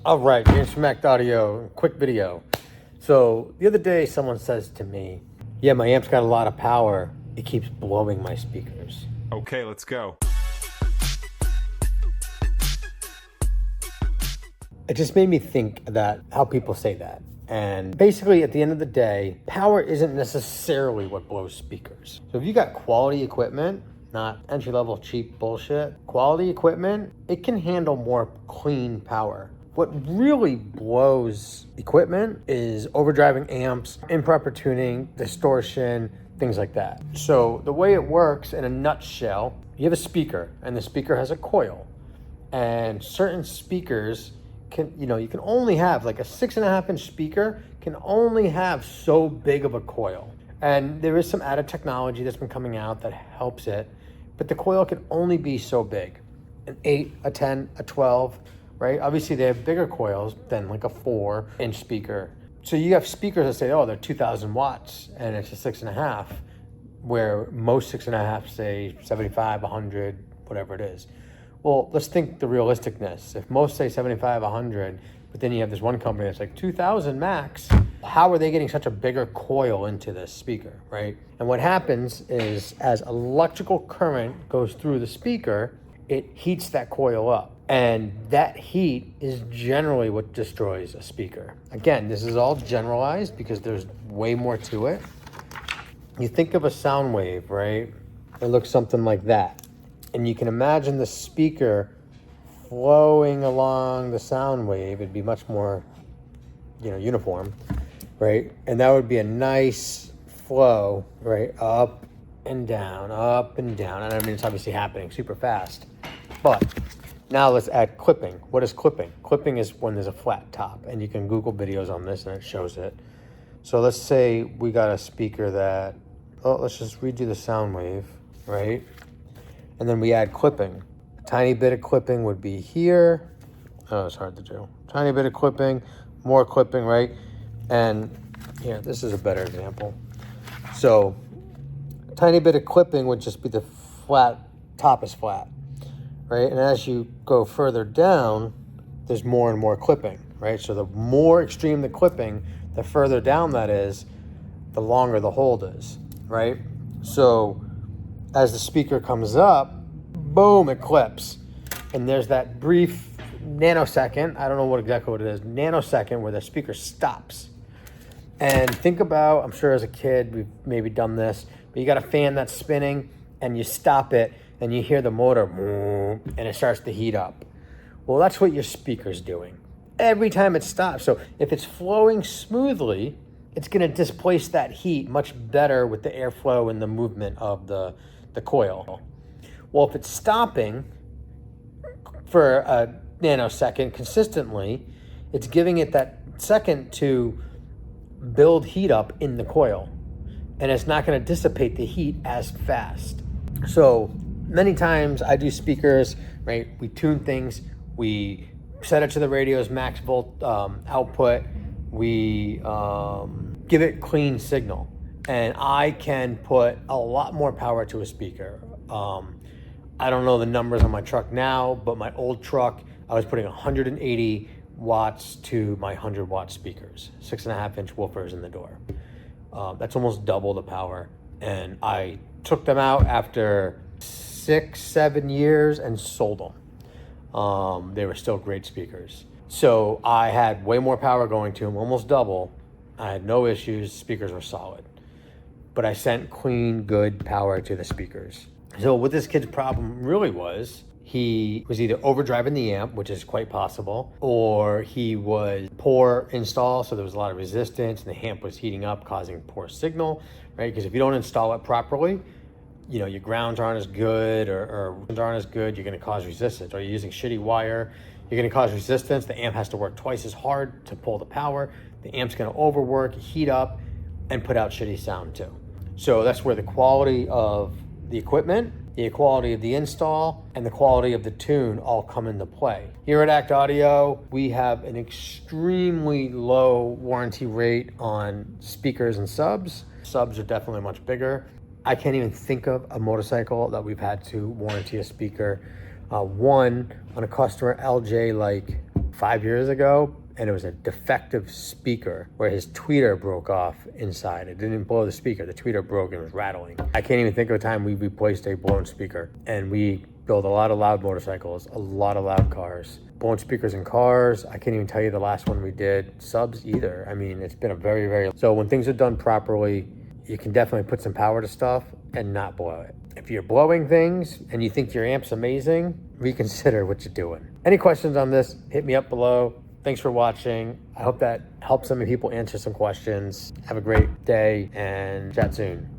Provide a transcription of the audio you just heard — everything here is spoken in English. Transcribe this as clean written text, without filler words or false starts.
All right, James from Act Audio, quick video. So the other day someone says to me, yeah, my amp's got a lot of power. It keeps blowing my speakers. Okay, let's go. It just made me think that how people say that. And basically at the end of the day, power isn't necessarily what blows speakers. So if you got quality equipment, not entry-level cheap bullshit, quality equipment, it can handle more clean power. What really blows equipment is overdriving amps, improper tuning, distortion, things like that. So the way it works in a nutshell, you have a speaker and the speaker has a coil. And certain speakers can, you can only have like a 6.5-inch speaker can only have so big of a coil. And there is some added technology that's been coming out that helps it, but the coil can only be so big. An 8, a 10, a 12, right? Obviously they have bigger coils than like a 4-inch speaker. So you have speakers that say, oh, they're 2,000 watts and it's a 6.5, where most 6.5 say 75, 100, whatever it is. Well, let's think the realisticness. If most say 75, 100, but then you have this one company that's like 2,000 max, how are they getting such a bigger coil into this speaker, right? And what happens is as electrical current goes through the speaker, it heats that coil up. And that heat is generally what destroys a speaker. Again, this is all generalized because there's way more to it. You think of a sound wave, right? It looks something like that. And you can imagine the speaker flowing along the sound wave. It'd be much more, uniform, right? And that would be a nice flow, right? Up and down, up and down. And I mean, it's obviously happening super fast. But now let's add clipping. What is clipping? Clipping is when there's a flat top. And you can Google videos on this and it shows it. So let's say we got a speaker that, let's just redo the sound wave, right? And then we add clipping. A tiny bit of clipping would be here. Oh, it's hard to do. Tiny bit of clipping, more clipping, right? And here, this is a better example. So a tiny bit of clipping would just be the flat, top is flat, right? And as you go further down, there's more and more clipping, right? So the more extreme the clipping, the further down that is, the longer the hold is, right? So as the speaker comes up, boom, it clips. And there's that brief nanosecond, I don't know exactly what it is, nanosecond where the speaker stops. And think about, I'm sure as a kid, we've maybe done this, but you got a fan that's spinning and you stop it and you hear the motor and it starts to heat up. Well, that's what your speaker's doing every time it stops. So if it's flowing smoothly, it's going to displace that heat much better with the airflow and the movement of the coil. Well, if it's stopping for a nanosecond consistently, it's giving it that second to build heat up in the coil. And it's not going to dissipate the heat as fast. So many times I do speakers, right? We tune things. We set it to the radio's max volt output. We give it clean signal. And I can put a lot more power to a speaker. I don't know the numbers on my truck now, but my old truck, I was putting 180 watts to my 100-watt speakers, 6.5-inch woofers in the door. That's almost double the power. And I took them out after 6-7 years and sold them. They were still great speakers. So I had way more power going to them, almost double. I had no issues, speakers were solid. But I sent clean, good power to the speakers. So what this kid's problem really was, he was either overdriving the amp, which is quite possible, or he was poor install, so there was a lot of resistance, and the amp was heating up, causing poor signal, right? Because if you don't install it properly, your grounds aren't as good, or aren't as good, you're gonna cause resistance. Or you're using shitty wire, you're gonna cause resistance. The amp has to work twice as hard to pull the power. The amp's gonna overwork, heat up, and put out shitty sound too. So that's where the quality of the equipment, the quality of the install, and the quality of the tune all come into play. Here at Act Audio, we have an extremely low warranty rate on speakers and subs. Subs are definitely much bigger. I can't even think of a motorcycle that we've had to warranty a speaker. One on a customer LJ like 5 years ago, and it was a defective speaker where his tweeter broke off inside. It didn't blow the speaker. The tweeter broke and was rattling. I can't even think of a time we replaced a blown speaker. And we build a lot of loud motorcycles, a lot of loud cars. Blown speakers in cars. I can't even tell you the last one we did. Subs either. I mean, it's been a very. So when things are done properly, you can definitely put some power to stuff and not blow it. If you're blowing things and you think your amp's amazing, reconsider what you're doing. Any questions on this, hit me up below. Thanks for watching. I hope that helps some people answer some questions. Have a great day and chat soon.